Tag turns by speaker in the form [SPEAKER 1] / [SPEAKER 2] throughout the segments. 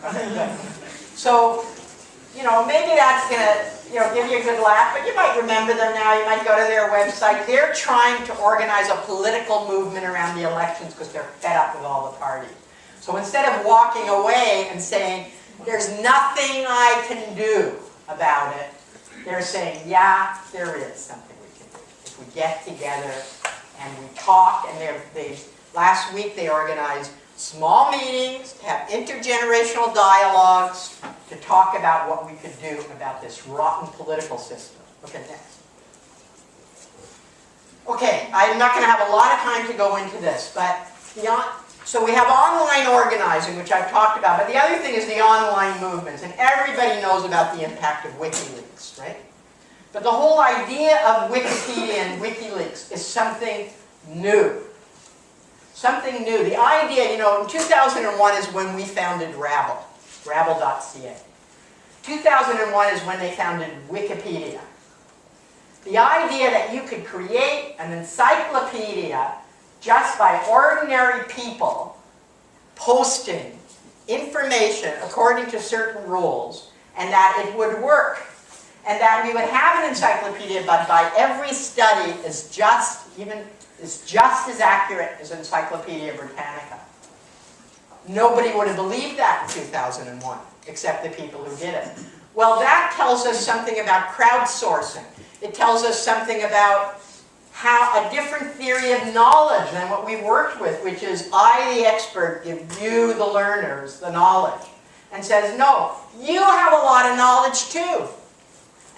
[SPEAKER 1] Okay, good. So, you know, maybe that's going to, you know, give you a good laugh, but you might remember them now. You might go to their website. They're trying to organize a political movement around the elections because they're fed up with all the parties. So instead of walking away and saying, there's nothing I can do about it, they're saying, yeah, there is something we can do. If we get together and we talk, and last week they organized small meetings to have intergenerational dialogues to talk about what we could do about this rotten political system. Okay, next. Okay, I'm not going to have a lot of time to go into this, but so we have online organizing, which I've talked about, but the other thing is the online movements, and everybody knows about the impact of WikiLeaks, right? But the whole idea of Wikipedia and WikiLeaks is something new. Something new. The idea, you know, in 2001 is when we founded Rabble, rabble.ca. 2001 is when they founded Wikipedia. The idea that you could create an encyclopedia just by ordinary people posting information according to certain rules, and that it would work, and that we would have an encyclopedia, but by every study is just as accurate as Encyclopedia Britannica. Nobody would have believed that in 2001, except the people who did it. Well, that tells us something about crowdsourcing. It tells us something about how a different theory of knowledge than what we worked with, which is I, the expert, give you, the learners, the knowledge. And says, no, you have a lot of knowledge too.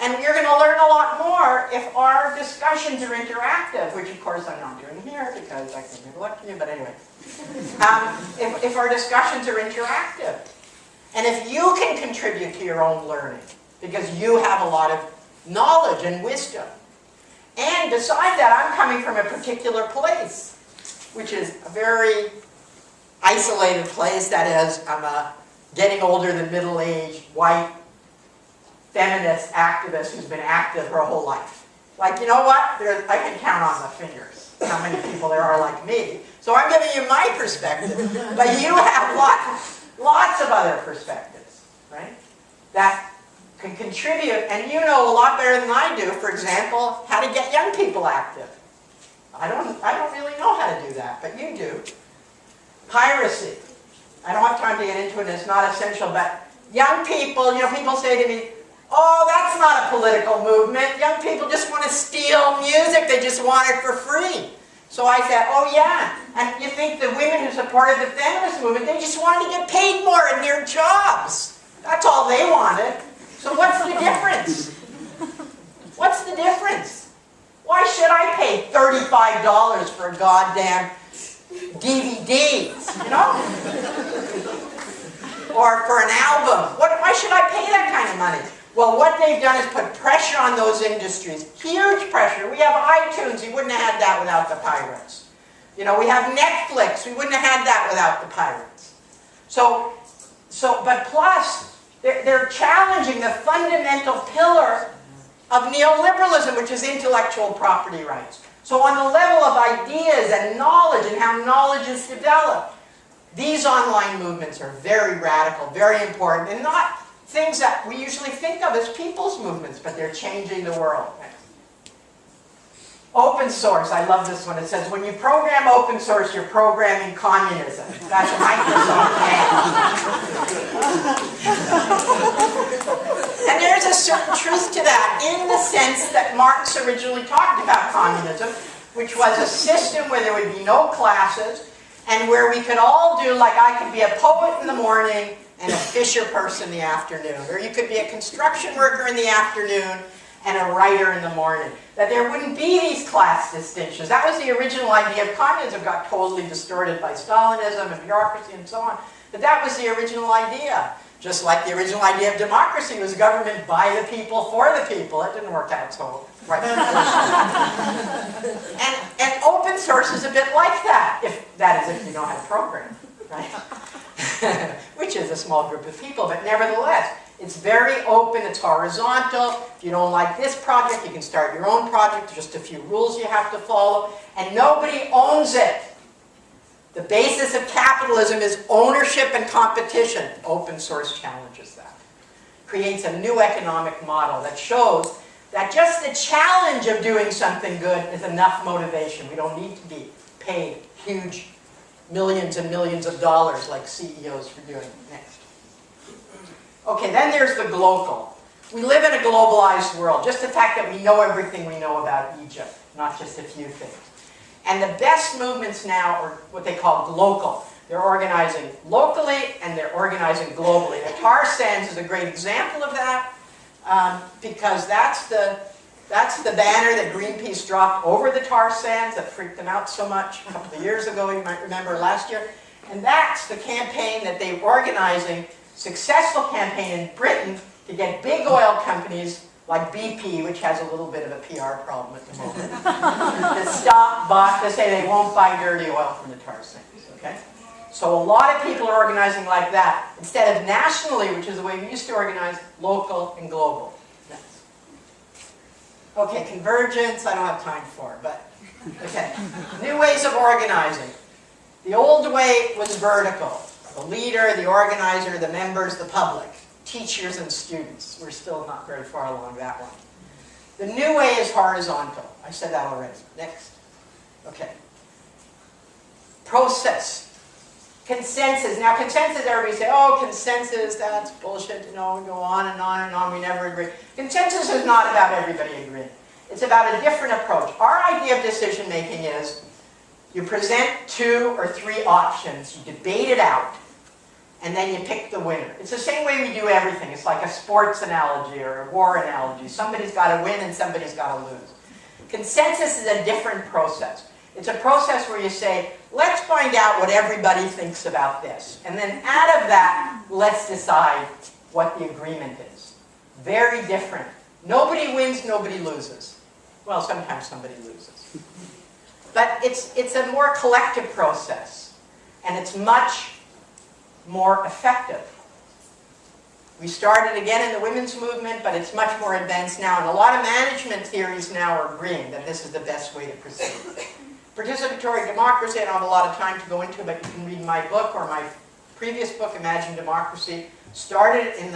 [SPEAKER 1] And you're going to learn a lot more if our discussions are interactive, which of course I'm not doing here because I can neglect you, but anyway. If our discussions are interactive. And if you can contribute to your own learning, because you have a lot of knowledge and wisdom. And besides that, I'm coming from a particular place, which is a very isolated place. That is, I'm a getting older than middle-aged, white, feminist activist who's been active her whole life. Like, you know what? I can count on my fingers how many people there are like me. So I'm giving you my perspective. But you have lots of other perspectives, right? That can contribute, and you know a lot better than I do, for example, how to get young people active. I don't really know how to do that, but you do. Piracy. I don't have time to get into it, it's not essential, but young people, you know, people say to me, oh, that's not a political movement. Young people just want to steal music, they just want it for free. So I said, oh yeah, and you think the women who supported the feminist movement, they just wanted to get paid more in their jobs. That's all they wanted. So what's the difference? What's the difference? Why should I pay $35 for a goddamn DVD, you know? Or for an album? Why should I pay that kind of money? Well, what they've done is put pressure on those industries. Huge pressure. We have iTunes. We wouldn't have had that without the pirates. You know, we have Netflix. We wouldn't have had that without the pirates. But plus, they're challenging the fundamental pillar of neoliberalism, which is intellectual property rights. So on the level of ideas and knowledge and how knowledge is developed, these online movements are very radical, very important, and not things that we usually think of as people's movements, but they're changing the world. Open source, I love this one. It says, when you program open source, you're programming communism. That's Microsoft. And there's a certain truth to that, in the sense that Marx originally talked about communism, which was a system where there would be no classes, and where we could all do, like I could be a poet in the morning and a fisher person in the afternoon, or you could be a construction worker in the afternoon and a writer in the morning. That there wouldn't be these class distinctions. That was the original idea of communism, got totally distorted by Stalinism and bureaucracy and so on. But that was the original idea. Just like the original idea of democracy was government by the people, for the people. It didn't work out so right. and open source is a bit like that, if you know how to program, right? Which is a small group of people, but nevertheless, it's very open, it's horizontal. If you don't like this project, you can start your own project. There's just a few rules you have to follow, and nobody owns it. The basis of capitalism is ownership and competition. Open source challenges that. Creates a new economic model that shows that just the challenge of doing something good is enough motivation. We don't need to be paid huge millions and millions of dollars like CEOs for doing it. Next. Okay, then there's the global. We live in a globalized world. Just the fact that we know everything we know about Egypt, not just a few things. And the best movements now are what they call local. They're organizing locally and they're organizing globally. The tar sands is a great example of that because that's the banner that Greenpeace dropped over the tar sands that freaked them out so much a couple of years ago, you might remember last year. And that's the campaign that they're organizing, successful campaign in Britain to get big oil companies like BP, which has a little bit of a PR problem at the moment, to say they won't buy dirty oil from the tar sands, okay? So a lot of people are organizing like that, instead of nationally, which is the way we used to organize, local and global. Next. Okay, convergence, I don't have time for, but, okay. New ways of organizing. The old way was vertical. The leader, the organizer, the members, the public. Teachers and students. We're still not very far along that one. The new way is horizontal. I said that already. Next. Okay. Process. Consensus. Now consensus, everybody say, oh, consensus, that's bullshit. You know, we go on and on and on, we never agree. Consensus is not about everybody agreeing. It's about a different approach. Our idea of decision making is you present 2 or 3 options, you debate it out, and then you pick the winner. It's the same way we do everything. It's like a sports analogy or a war analogy. Somebody's got to win and somebody's got to lose. Consensus is a different process. It's a process where you say, let's find out what everybody thinks about this. And then out of that, let's decide what the agreement is. Very different. Nobody wins, nobody loses. Well, sometimes somebody loses. But it's a more collective process. And it's much more effective. We started again in the women's movement, but it's much more advanced now. And a lot of management theories now are agreeing that this is the best way to proceed. Participatory democracy, I don't have a lot of time to go into, but you can read my book or my previous book, Imagine Democracy. Started in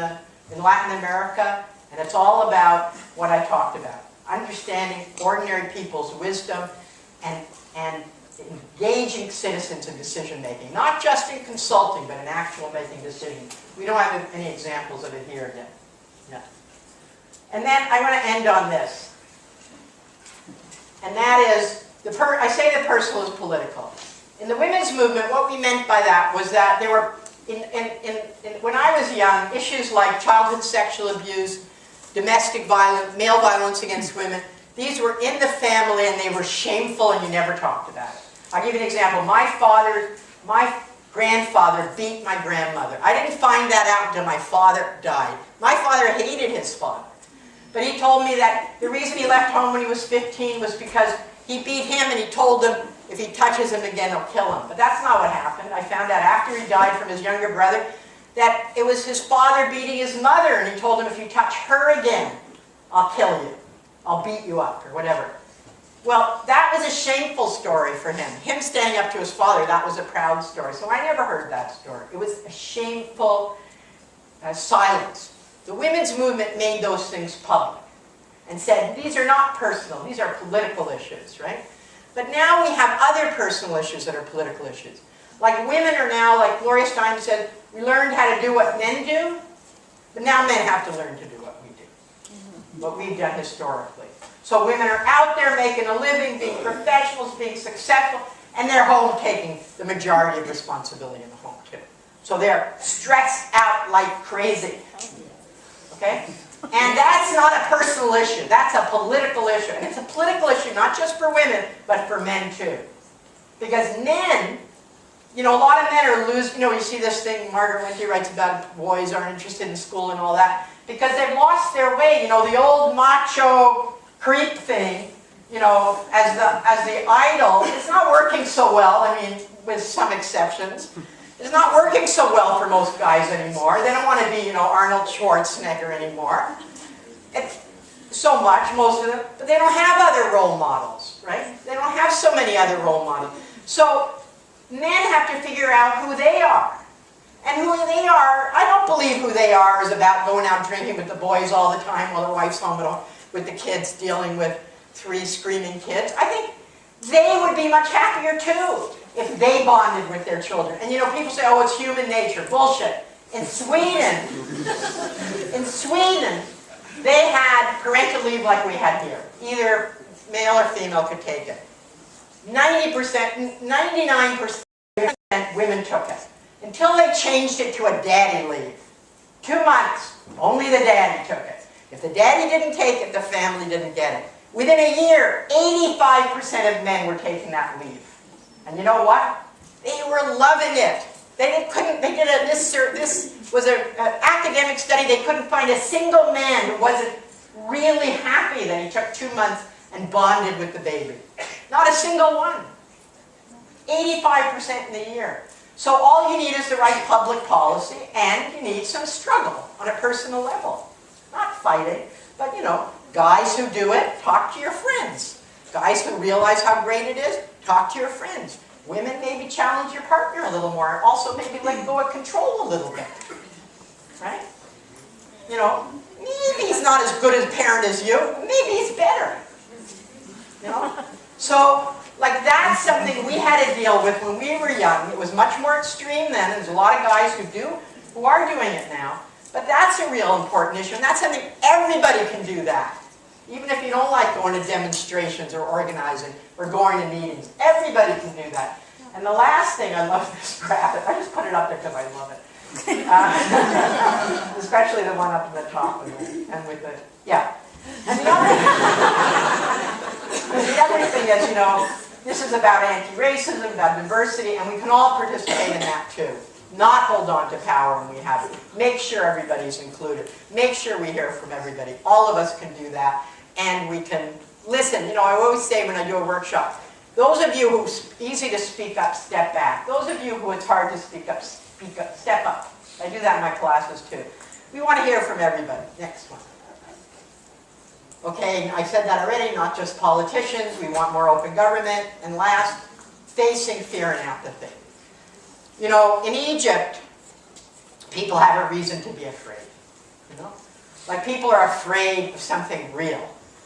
[SPEAKER 1] Latin America, and it's all about what I talked about. Understanding ordinary people's wisdom and engaging citizens in decision making. Not just in consulting, but in actual making decisions. We don't have any examples of it here yet. Yeah. And then I want to end on this. And that is, I say the personal is political. In the women's movement, what we meant by that was that there were, when I was young, issues like childhood sexual abuse, domestic violence, male violence against women, these were in the family and they were shameful and you never talked about it. I'll give you an example. My grandfather beat my grandmother. I didn't find that out until my father died. My father hated his father. But he told me that the reason he left home when he was 15 was because he beat him and he told him if he touches him again, he'll kill him. But that's not what happened. I found out after he died from his younger brother that it was his father beating his mother, and he told him if you touch her again, I'll kill you. I'll beat you up, or whatever. Well, that was a shameful story for him. Him standing up to his father, that was a proud story. So I never heard that story. It was a shameful silence. The women's movement made those things public and said, these are not personal, these are political issues, right? But now we have other personal issues that are political issues. Like women are now, like Gloria Steinem said, we learned how to do what men do, but now men have to learn to do what we do, what we've done historically. So women are out there making a living, being professionals, being successful, and they're home taking the majority of responsibility in the home too. So they're stressed out like crazy. Okay? And that's not a personal issue, that's a political issue. And it's a political issue not just for women, but for men too. Because men, you know, a lot of men are losing, you know, you see this thing, Margaret Winthy writes about boys aren't interested in school and all that, because they've lost their way. You know, the old macho creep thing, you know, as the idol, it's not working so well, I mean, with some exceptions. It's not working so well for most guys anymore. They don't want to be, you know, Arnold Schwarzenegger anymore. It's so much, most of them, but they don't have other role models, right? They don't have so many other role models. So Men have to figure out who they are. And who they are, I don't believe who they are is about going out drinking with the boys all the time while their wife's home at home with the kids, dealing with 3 screaming kids. I think they would be much happier too if they bonded with their children. And you know, people say, oh, it's human nature. Bullshit. In Sweden, they had parental leave like we had here. Either male or female could take it. 90%, 99% women took it. Until they changed it to a daddy leave. 2 months, only the daddy took it. If the daddy didn't take it, the family didn't get it. Within a year, 85% of men were taking that leave. And you know what? They were loving it. This was an academic study. They couldn't find a single man who wasn't really happy that he took 2 months and bonded with the baby. Not a single one. 85% in a year. So all you need is the right public policy, and you need some struggle on a personal level. Not fighting, but you know, guys who do it, talk to your friends. Guys who realize how great it is, talk to your friends. Women, maybe challenge your partner a little more. Also, maybe let go of control a little bit. Right? You know, maybe he's not as good a parent as you. Maybe he's better. You know? So, like, that's something we had to deal with when we were young. It was much more extreme then. There's a lot of guys who are doing it now. But that's a real important issue, and that's something everybody can do that. Even if you don't like going to demonstrations or organizing or going to meetings, everybody can do that. And the last thing, I love this graphic. I just put it up there because I love it. Especially the one up at the top and with the, yeah. And the other thing is, you know, this is about anti-racism, about diversity, and we can all participate in that too. Not hold on to power when we have it. Make sure everybody's included. Make sure we hear from everybody. All of us can do that, and we can listen. You know, I always say when I do a workshop, those of you who it's easy to speak up, step back. Those of you who it's hard to speak up, step up. I do that in my classes too. We want to hear from everybody. Next one. Okay, I said that already, not just politicians. We want more open government. And last, facing fear and apathy. You know, in Egypt, people have a reason to be afraid. You know? Like, people are afraid of something real.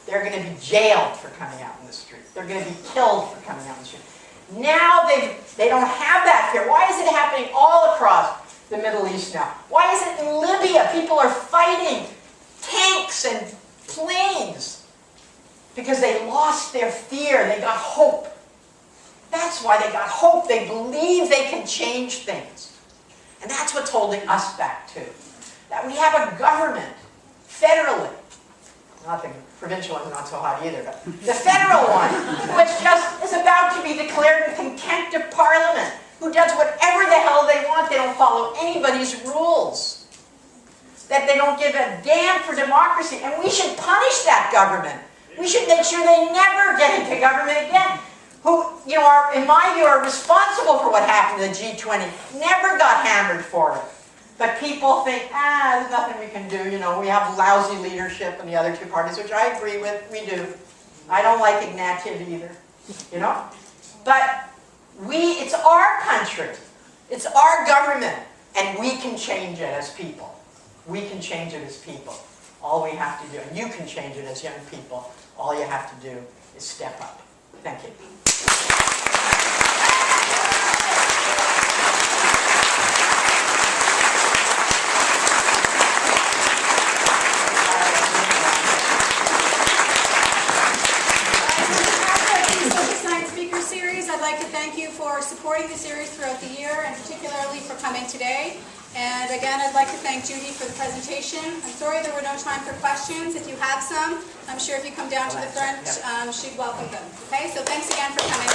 [SPEAKER 1] They're going to be jailed for coming out in the street. They're going to be killed for coming out in the street. Now they don't have that fear. Why is it happening all across the Middle East now? Why is it in Libya? People are fighting tanks and planes because they lost their fear. They got hope. That's why they got hope. They believe they can change things. And that's what's holding us back too. That we have a government, federally, not the provincial one's not so hot either, but the federal one, which just is about to be declared in contempt of Parliament, who does whatever the hell they want. They don't follow anybody's rules. That they don't give a damn for democracy. And we should punish that government. We should make sure they never get into government again. Who, you know, are, in my view, are responsible for what happened to the G20, never got hammered for it. But people think, there's nothing we can do. You know, we have lousy leadership in the other two parties, which I agree with. We do. I don't like Ignatieff either. You know? But it's our country. It's our government. And we can change it as people. We can change it as people. All we have to do, and you can change it as young people, all you have to do is step up. Thank you.
[SPEAKER 2] I'd like to thank you for supporting the series throughout the year, and particularly for coming today. And again, I'd like to thank Judy for the presentation. I'm sorry there were no time for questions. If you have some, I'm sure if you come down to the front, she'd welcome them. Okay, so thanks again for coming.